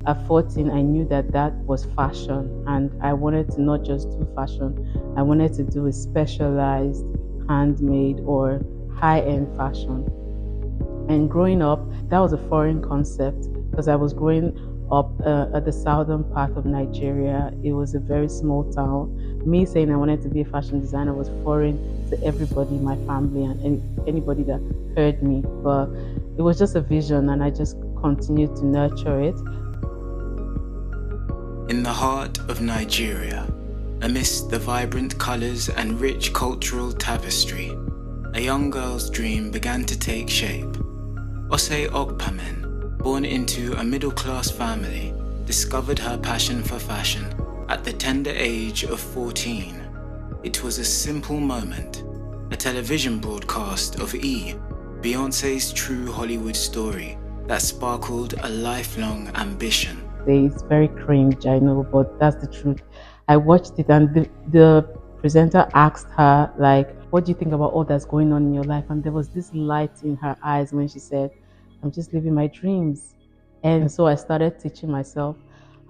At 14, I knew that that was fashion, and I wanted to not just do fashion, I wanted to do a specialized, handmade, or high end fashion. And growing up, that was a foreign concept because I was growing up at the southern part of Nigeria. It was a very small town. Me saying I wanted to be a fashion designer was foreign to everybody in my family and anybody that heard me. But it was just a vision, and I just continued to nurture it. In the heart of Nigeria, amidst the vibrant colours and rich cultural tapestry, a young girl's dream began to take shape. Ose Ogpamen, born into a middle-class family, discovered her passion for fashion at the tender age of 14. It was a simple moment, a television broadcast of E, Beyoncé's true Hollywood story that sparkled a lifelong ambition. It's very cringe, I know, but that's the truth. I watched it, and the presenter asked her, like, what do you think about all that's going on in your life? And there was this light in her eyes when she said, I'm just living my dreams. And so I started teaching myself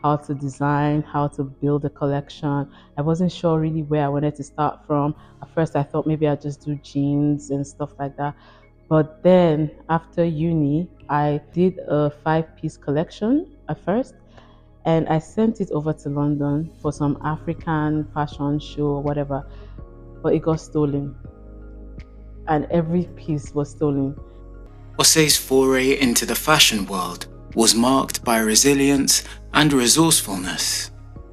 how to design, how to build a collection. I wasn't sure really where I wanted to start from. At first, I thought maybe I'd just do jeans and stuff like that. But then after uni, I did a 5 piece collection at first, and I sent it over to London for some African fashion show or whatever, but it got stolen, and every piece was stolen. Ose's foray into the fashion world was marked by resilience and resourcefulness.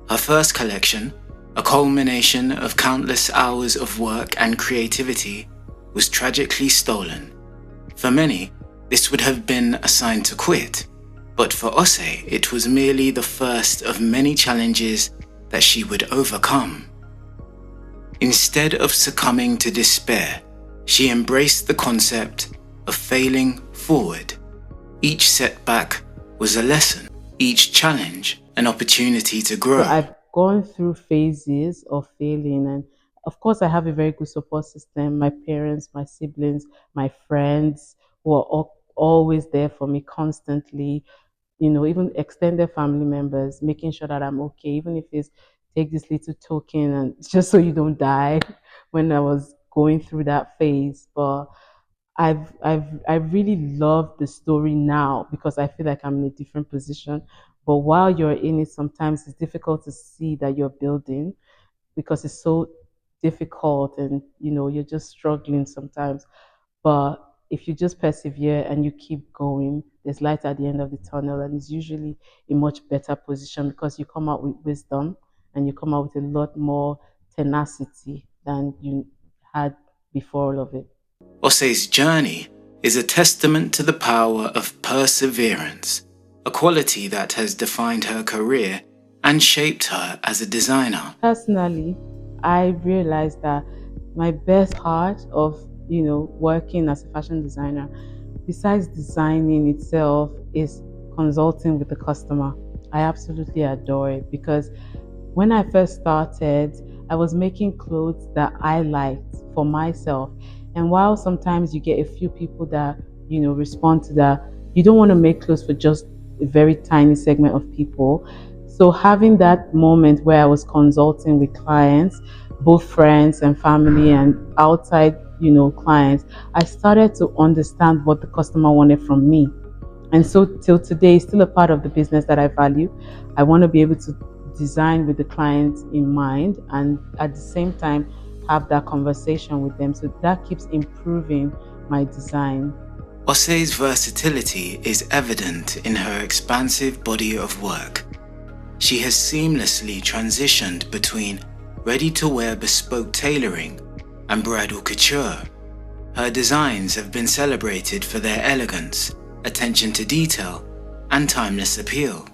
Her first collection, a culmination of countless hours of work and creativity, was tragically stolen. For many, this would have been a sign to quit, but for Ose, it was merely the first of many challenges that she would overcome. Instead of succumbing to despair, she embraced the concept of failing forward. Each setback was a lesson, each challenge an opportunity to grow. So I've gone through phases of failing, and of course, I have a very good support system. My parents, my siblings, my friends who are always there for me constantly. Even extended family members, making sure that I'm okay, even if it's take this little token and just so you don't die when I was going through that phase. But I really love the story now because I feel like I'm in a different position. But while you're in it, sometimes it's difficult to see that you're building because it's so difficult, and you're just struggling sometimes. But if you just persevere and you keep going, there's light at the end of the tunnel, and it's usually a much better position because you come out with wisdom and you come out with a lot more tenacity than you had before all of it. Ose's journey is a testament to the power of perseverance, a quality that has defined her career and shaped her as a designer. Personally, I realized that my best part of working as a fashion designer, besides designing itself, is consulting with the customer. I absolutely adore it because when I first started, I was making clothes that I liked for myself. And while sometimes you get a few people that respond to that, you don't want to make clothes for just a very tiny segment of people. So having that moment where I was consulting with clients, both friends and family and outside, clients, I started to understand what the customer wanted from me. And so till today, it's still a part of the business that I value. I want to be able to design with the client in mind and at the same time have that conversation with them. So that keeps improving my design. Ose's versatility is evident in her expansive body of work. She has seamlessly transitioned between ready-to-wear bespoke tailoring and bridal couture. Her designs have been celebrated for their elegance, attention to detail, and timeless appeal.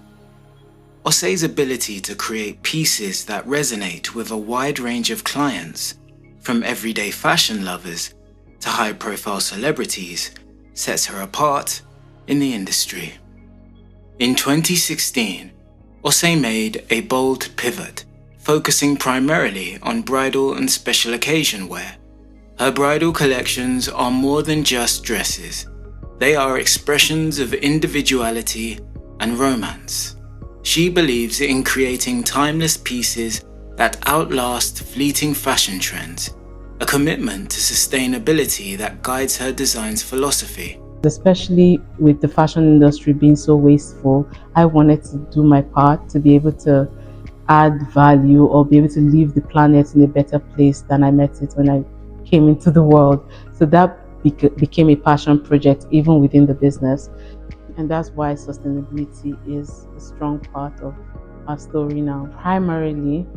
Ose's ability to create pieces that resonate with a wide range of clients, from everyday fashion lovers to high-profile celebrities, sets her apart in the industry. In 2016, Ose made a bold pivot, focusing primarily on bridal and special occasion wear. Her bridal collections are more than just dresses. They are expressions of individuality and romance. she believes in creating timeless pieces that outlast fleeting fashion trends, a commitment to sustainability that guides her design's philosophy. Especially with the fashion industry being so wasteful, I wanted to do my part to be able to add value or be able to leave the planet in a better place than I met it when I came into the world. So that became a passion project even within the business. And that's why sustainability is a strong part of our story now. Primarily,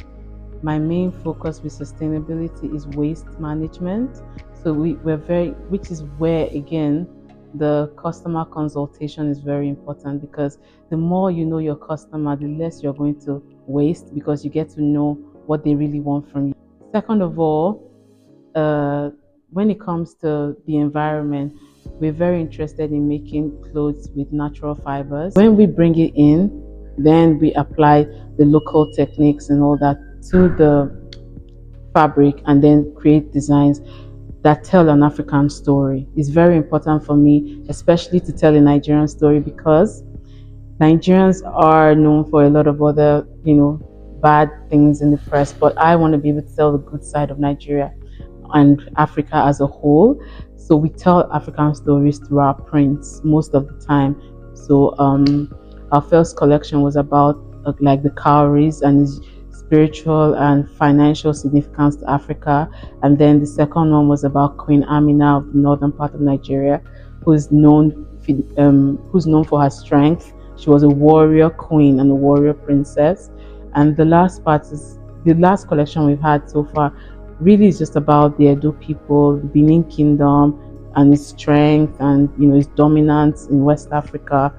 my main focus with sustainability is waste management. So we're very, which is where again the customer consultation is very important, because the more you know your customer, the less you're going to waste, because you get to know what they really want from you. Second of all, uh, when it comes to the environment, we're very interested in making clothes with natural fibers. When we bring it in, then we apply the local techniques and all that to the fabric and then create designs that tell an African story. It's very important for me, especially to tell a Nigerian story, because Nigerians are known for a lot of other, bad things in the press, but I want to be able to tell the good side of Nigeria and Africa as a whole. So we tell African stories through our prints most of the time. So our first collection was about like the cowries and its spiritual and financial significance to Africa. And then the second one was about Queen Amina of the northern part of Nigeria, who's known for her strength. She was a warrior queen and a warrior princess. And the last collection we've had so far really is just about the Edo people, the Benin Kingdom, and its strength and its dominance in West Africa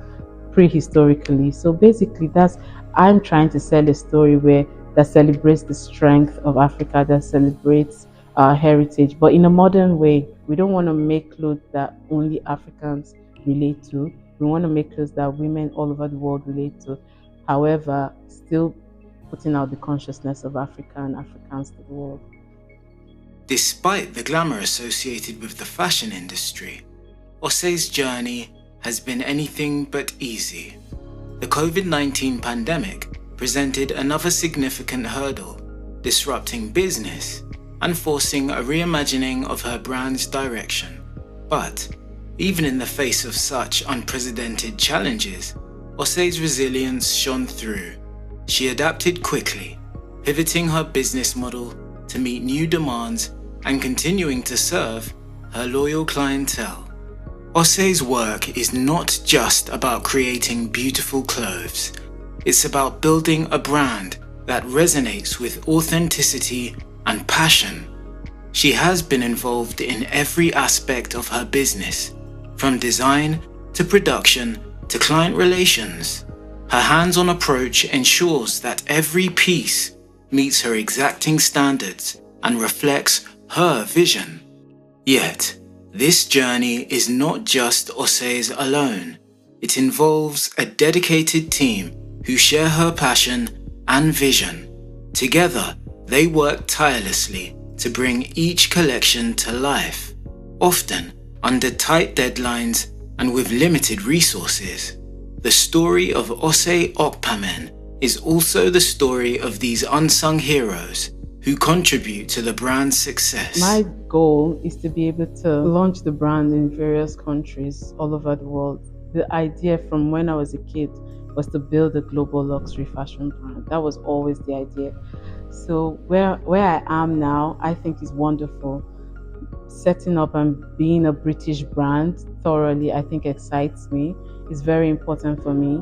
prehistorically. So basically, that's I'm trying to sell a story where that celebrates the strength of Africa, that celebrates our heritage, but in a modern way. We don't want to make clothes that only Africans relate to. We want to make clothes that women all over the world relate to. However, still putting out the consciousness of Africa and Africans to the world. Despite the glamour associated with the fashion industry, Osei's journey has been anything but easy. The COVID-19 pandemic presented another significant hurdle, disrupting business and forcing a reimagining of her brand's direction. But even in the face of such unprecedented challenges, Osei's resilience shone through. She adapted quickly, pivoting her business model to meet new demands and continuing to serve her loyal clientele. Osei's work is not just about creating beautiful clothes. It's about building a brand that resonates with authenticity and passion. She has been involved in every aspect of her business, from design to production to client relations. Her hands-on approach ensures that every piece meets her exacting standards and reflects her vision. Yet, this journey is not just Osei's alone. It involves a dedicated team who share her passion and vision. Together, they work tirelessly to bring each collection to life, often under tight deadlines and with limited resources. The story of Osei Okpamen is also the story of these unsung heroes who contribute to the brand's success. My goal is to be able to launch the brand in various countries all over the world. The idea from when I was a kid was to build a global luxury fashion brand. That was always the idea. So where I am now, I think is wonderful. Setting up and being a British brand thoroughly, I think excites me. It's very important for me.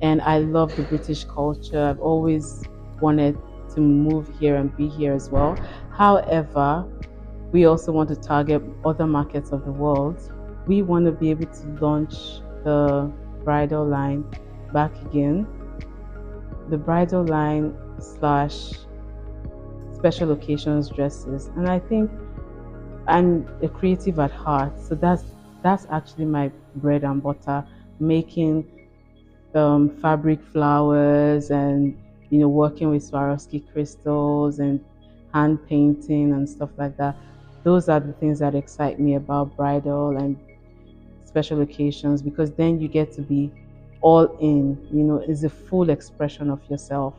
And I love the British culture. I've always wanted to move here and be here as well. However, we also want to target other markets of the world. We want to be able to launch the bridal line back again. The bridal line slash special occasions dresses. And I think I'm a creative at heart. So that's actually my bread and butter, making fabric flowers and working with Swarovski crystals and hand painting and stuff like that. Those are the things that excite me about bridal and special occasions, because then you get to be all in, is a full expression of yourself.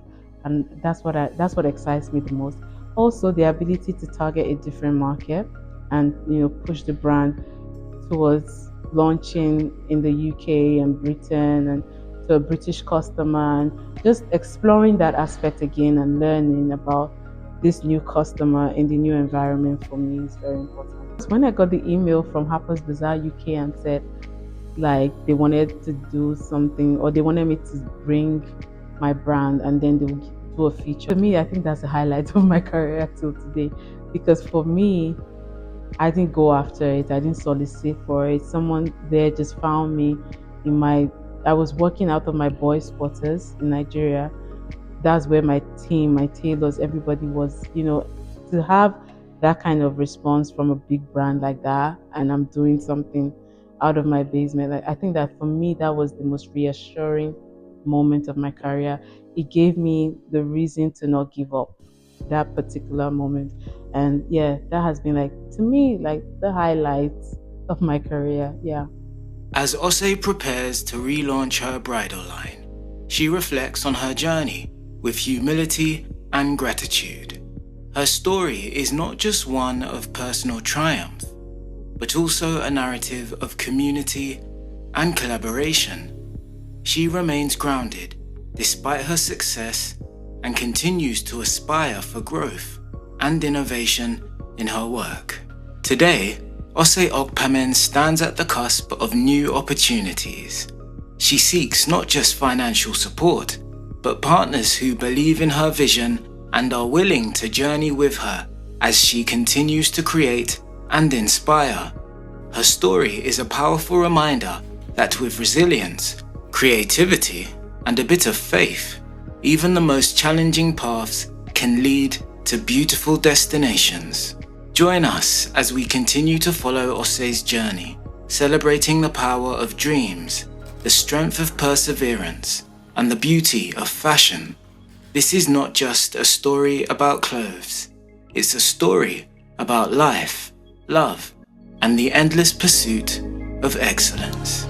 And that's what excites me the most. Also, the ability to target a different market and push the brand towards launching in the UK and Britain and to a British customer, and just exploring that aspect again and learning about this new customer in the new environment for me is very important. When I got the email from Harper's Bazaar UK and said like they wanted to do something, or they wanted me to bring my brand and then they would do a feature. To me, I think that's the highlight of my career till today, because for me, I didn't go after it. I didn't solicit for it. Someone there just found me in my. I was working out of my boys' quarters in Nigeria. That's where my team, my tailors, everybody was. To have that kind of response from a big brand like that, and I'm doing something out of my basement. I think that for me, that was the most reassuring moment of my career. It gave me the reason to not give up that particular moment. And yeah, that has been like, to me, like the highlights of my career. Yeah. As Osei prepares to relaunch her bridal line, she reflects on her journey with humility and gratitude. Her story is not just one of personal triumph, but also a narrative of community and collaboration. She remains grounded despite her success and continues to aspire for growth and innovation in her work. Today, Osei Okpamen stands at the cusp of new opportunities. She seeks not just financial support, but partners who believe in her vision and are willing to journey with her as she continues to create and inspire. Her story is a powerful reminder that with resilience, creativity, and a bit of faith, even the most challenging paths can lead to beautiful destinations. Join us as we continue to follow Osei's journey, celebrating the power of dreams, the strength of perseverance, and the beauty of fashion. This is not just a story about clothes. It's a story about life, love, and the endless pursuit of excellence.